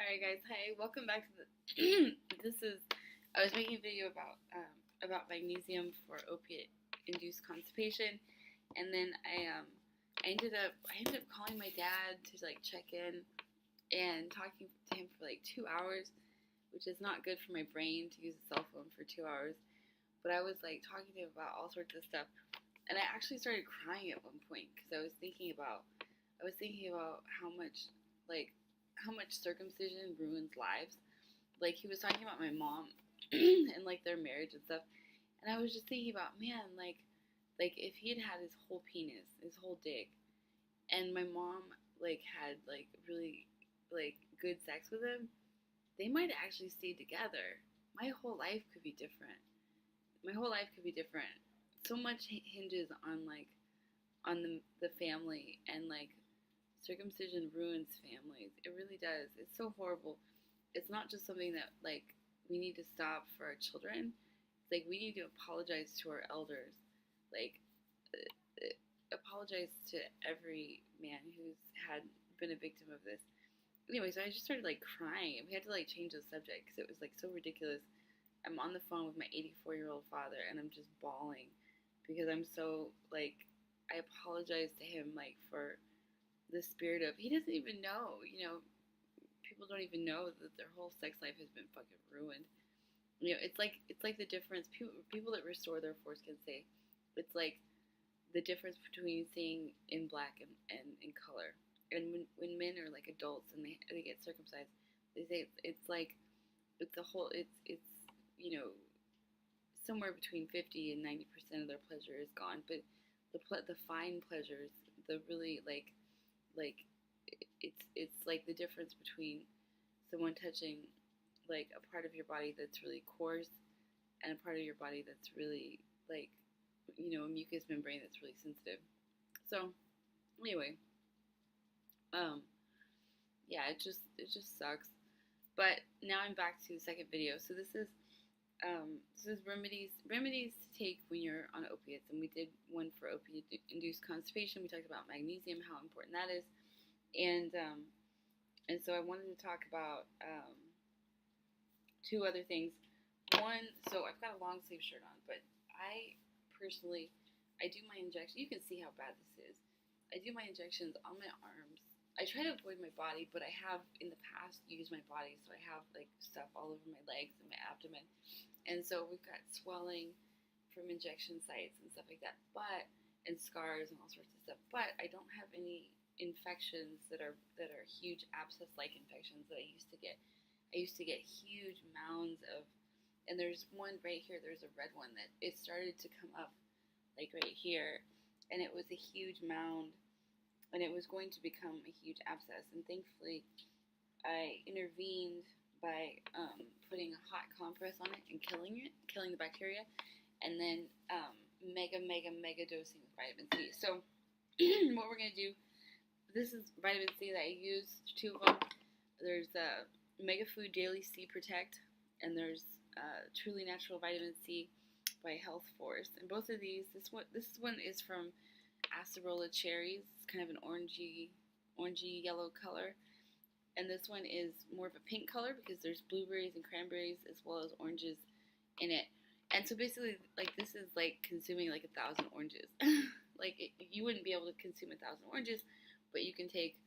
Alright guys, hi, welcome back to the I was making a video about magnesium for opiate induced constipation, and then I ended up calling my dad to like check in and talking to him for like 2 hours, which is not good for my brain to use a cell phone for 2 hours. But I was like talking to him about all sorts of stuff, and I actually started crying at one point because I was thinking about how much circumcision ruins lives. Like, he was talking about my mom and like their marriage and stuff, and I was just thinking about, man, like if he had his whole penis, his whole dick, and my mom like had like really like good sex with him, they might actually stay together. My whole life could be different. My whole life could be different. So much hinges on on the family, and like circumcision ruins families. It really does. It's so horrible. It's not just something that like we need to stop for our children. It's like we need to apologize to our elders. Like apologize to every man who's had been a victim of this. Anyway, so I just started like crying, and we had to like change the subject because it was like so ridiculous. I'm on the phone with my 84-year-old father, and I'm just bawling because I'm so like, I apologize to him like for the spirit of, he doesn't even know, people don't even know that their whole sex life has been fucking ruined. It's like the difference. People that restore their foreskin say it's like the difference between seeing in black and in color. And when men are like adults and they get circumcised, they say it's like it's a whole it's somewhere between 50 and 90% of their pleasure is gone. But the fine pleasures, the really like it's like the difference between someone touching like a part of your body that's really coarse and a part of your body that's really like a mucous membrane that's really sensitive. So anyway, yeah, it just sucks. But now I'm back to the second video. So this is remedies to take when you're on opiates, and we did one for opiate-induced constipation. We talked about magnesium, how important that is, and so I wanted to talk about two other things. One, so I've got a long sleeve shirt on, but I personally, I do my injection. You can see how bad this is. I do my injections on my arms. I try to avoid my body, but I have in the past used my body, so I have like stuff all over my legs and my abdomen. And so we've got swelling from injection sites and stuff like that, and scars and all sorts of stuff. But I don't have any infections that are huge abscess-like infections that I used to get. I used to get huge mounds of, and there's one right here. There's a red one that it started to come up like right here, and it was a huge mound, and it was going to become a huge abscess. And thankfully, I intervened by putting a hot compress on it and killing the bacteria, and then mega dosing with vitamin C. So what we're gonna do, this is vitamin C that I use, two of them. There's Mega Food Daily C Protect, and there's Truly Natural Vitamin C by Health Force. And both of these, this one is from acerola cherries. It's kind of an orangey yellow color. And this one is more of a pink color because there's blueberries and cranberries as well as oranges in it. And so basically, like, this is like consuming like 1,000 oranges. You wouldn't be able to consume 1,000 oranges, but you can take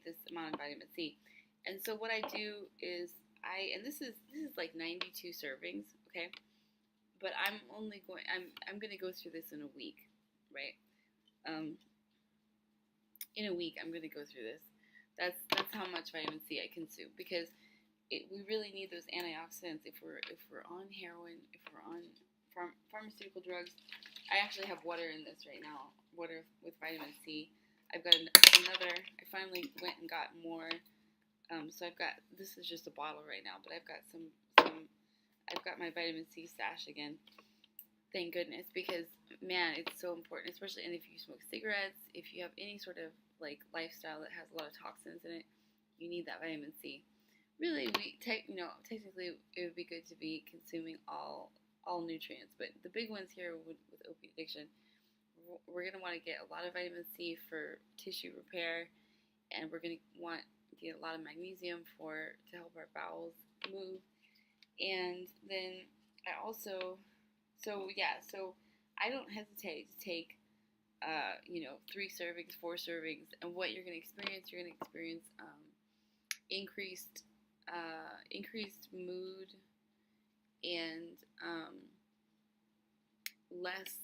this amount of vitamin C. And so what I do is and this is like 92 servings, okay? But I'm gonna go through this in a week, right? In a week, I'm gonna go through this. That's how much vitamin C I consume, because we really need those antioxidants if we're on heroin, if we're on pharmaceutical drugs. I actually have water in this right now, water with vitamin C. I've got another. I finally went and got more. So I've got, this is just a bottle right now, but I've got I've got my vitamin C stash again. Thank goodness, because man, it's so important, especially, and if you smoke cigarettes, if you have any sort of like lifestyle that has a lot of toxins in it, you need that vitamin C. Really, technically it would be good to be consuming all nutrients, but the big ones here with opiate addiction, we're going to want to get a lot of vitamin C for tissue repair, and we're going to want get a lot of magnesium to help our bowels move. And then I also, so I don't hesitate to take, 3 servings, 4 servings, and what you're going to experience, increased mood and less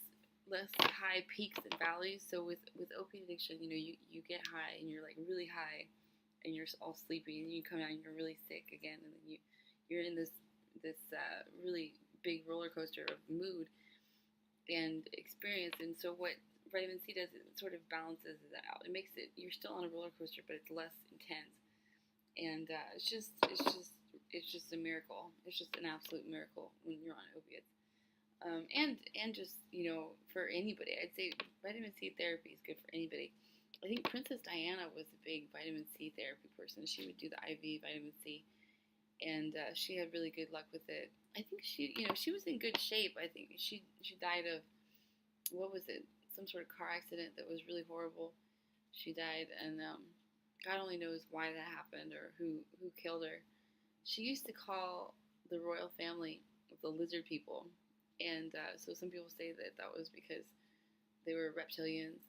high peaks and valleys. So with opiate addiction, you get high and you're like really high, and you're all sleepy, and you come out and you're really sick again, and then you're in this really big roller coaster of mood and experience. And so what vitamin C does, it sort of balances it out. It makes it, you're still on a roller coaster, but it's less intense. And it's just a miracle. It's just an absolute miracle when you're on opiates. And just, for anybody, I'd say vitamin C therapy is good for anybody. I think Princess Diana was a big vitamin C therapy person. She would do the IV vitamin C, and she had really good luck with it. I think she was in good shape. I think she died of, what was it? Some sort of car accident that was really horrible. She died, and God only knows why that happened or who killed her. She used to call the royal family the lizard people, and so some people say that was because they were reptilians,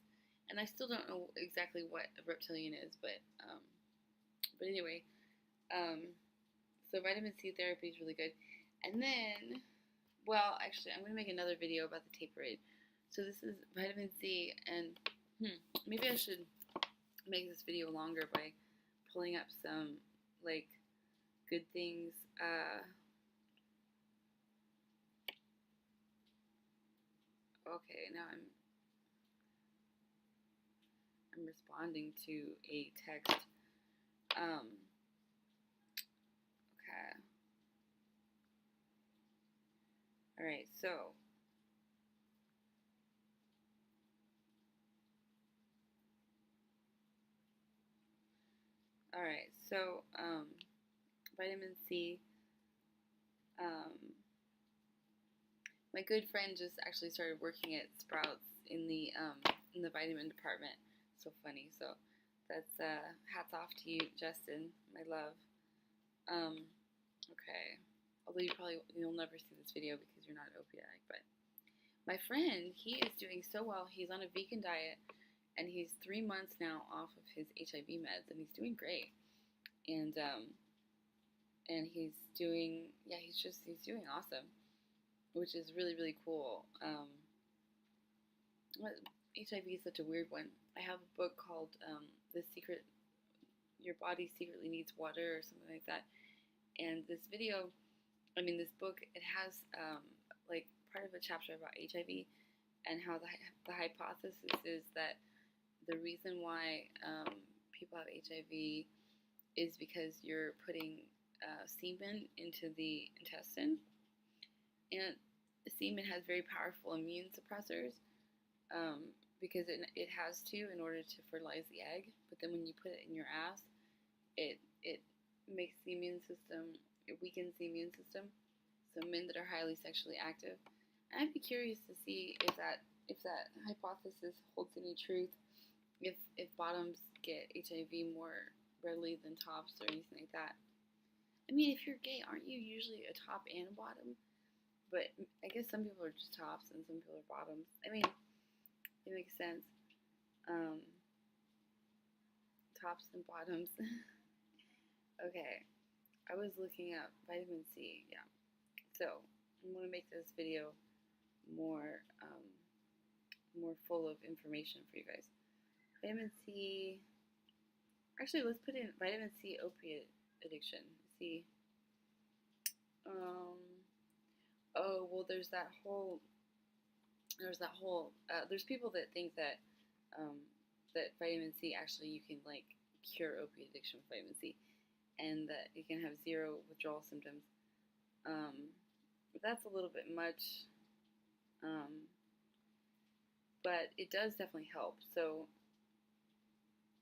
and I still don't know exactly what a reptilian is, but anyway, so vitamin C therapy is really good. And then, well, actually, I'm going to make another video about the taperade. So this is vitamin C, and maybe I should make this video longer by pulling up some, like, good things. Okay, now I'm responding to a text. Okay. All right, so vitamin C. My good friend just actually started working at Sprouts in the vitamin department. So funny. So that's hats off to you, Justin, my love. Okay. Although you'll never see this video because you're not an opiate addict, but my friend, he is doing so well. He's on a vegan diet, and he's 3 months now off of his HIV meds, and he's doing great. And he's doing he's doing awesome, which is really, really cool. HIV is such a weird one. I have a book called Your Body Secretly Needs Water, or something like that. And this book, it has like part of a chapter about HIV, and how the hypothesis is that the reason why people have HIV is because you're putting semen into the intestine, and semen has very powerful immune suppressors, because it has to, in order to fertilize the egg. But then when you put it in your ass, it makes the immune system, it weakens the immune system. So men that are highly sexually active, and I'd be curious to see if that hypothesis holds any truth. If bottoms get HIV more readily than tops, or anything like that. I mean, if you're gay, aren't you usually a top and a bottom? But I guess some people are just tops and some people are bottoms. I mean, it makes sense. Tops and bottoms. Okay, I was looking up vitamin C. Yeah, so I'm gonna make this video more full of information for you guys. Vitamin C. Actually, let's put in vitamin C opiate addiction. See. Oh well, there's people that think that that vitamin C, actually you can like cure opiate addiction with vitamin C, and that you can have 0 withdrawal symptoms. But that's a little bit much. But it does definitely help. So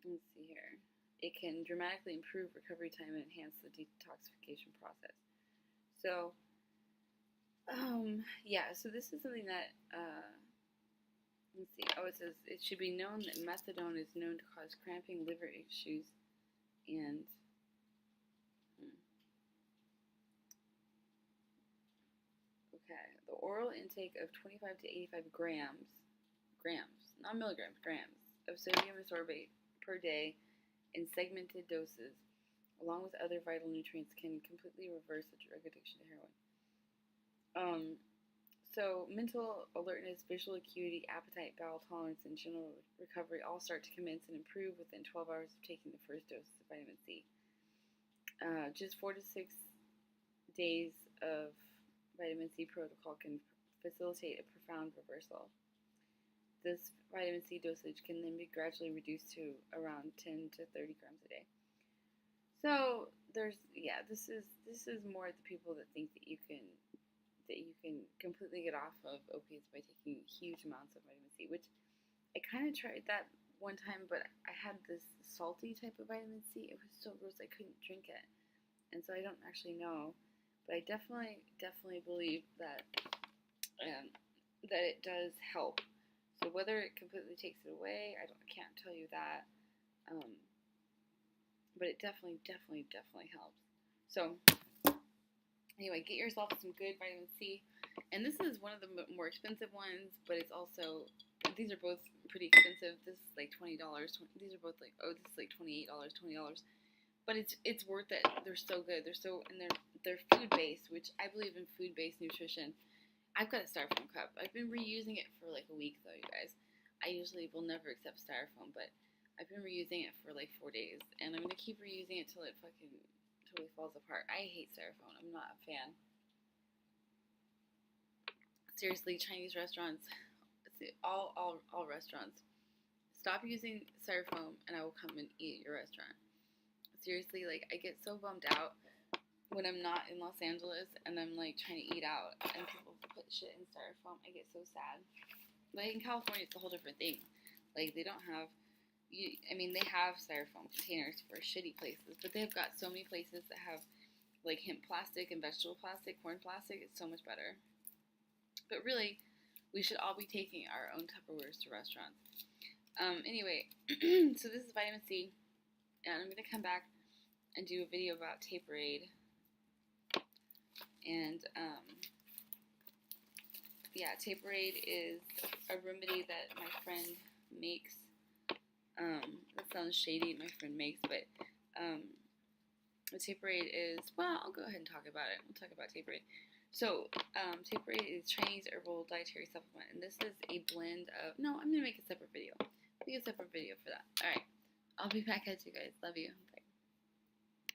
let's see here. It can dramatically improve recovery time and enhance the detoxification process. So, so this is something that, let's see. Oh, it says it should be known that methadone is known to cause cramping, liver issues, And okay, the oral intake of 25 to 85 grams, not milligrams, grams of sodium sorbate per day in segmented doses, along with other vital nutrients, can completely reverse the drug addiction to heroin. So mental alertness, visual acuity, appetite, bowel tolerance, and general recovery all start to commence and improve within 12 hours of taking the first dose of vitamin C. Just 4 to 6 days of vitamin C protocol can facilitate a profound reversal. This vitamin C dosage can then be gradually reduced to around 10 to 30 grams a day. So this is more the people that think that you can completely get off of opiates by taking huge amounts of vitamin C, which I kind of tried that one time, but I had this salty type of vitamin C. It was so gross I couldn't drink it, and so I don't actually know, but I definitely believe that that it does help. So whether it completely takes it away, I can't tell you that, but it definitely helps. So anyway, get yourself some good vitamin C. And this is one of the more expensive ones, but it's also, these are both pretty expensive. This is like $20. These are both like, this is like $28, $20. But it's worth it. They're so good. They're food-based, which I believe in food-based nutrition. I've got a styrofoam cup. I've been reusing it for like a week though, you guys. I usually will never accept styrofoam, but I've been reusing it for like 4 days. And I'm going to keep reusing it till it fucking totally falls apart. I hate styrofoam. I'm not a fan. Seriously, Chinese restaurants, all restaurants, stop using styrofoam and I will come and eat at your restaurant. Seriously, like, I get so bummed out when I'm not in Los Angeles and I'm like trying to eat out and people put shit in styrofoam. I get so sad. Like in California, it's a whole different thing. Like they don't have, they have styrofoam containers for shitty places, but they've got so many places that have like hemp plastic and vegetable plastic, corn plastic. It's so much better. But really, we should all be taking our own Tupperwares to restaurants. Anyway, so this is vitamin C, and I'm gonna come back and do a video about Taperade. And Taperade is a remedy that my friend makes. That sounds shady, my friend makes, but Taperade is, well, I'll go ahead and talk about it. We'll talk about Taperade. So, Taperade is Chinese herbal dietary supplement, and this is a blend of, no, I'm going to make a separate video. Make a separate video for that. Alright, I'll be back at you guys. Love you.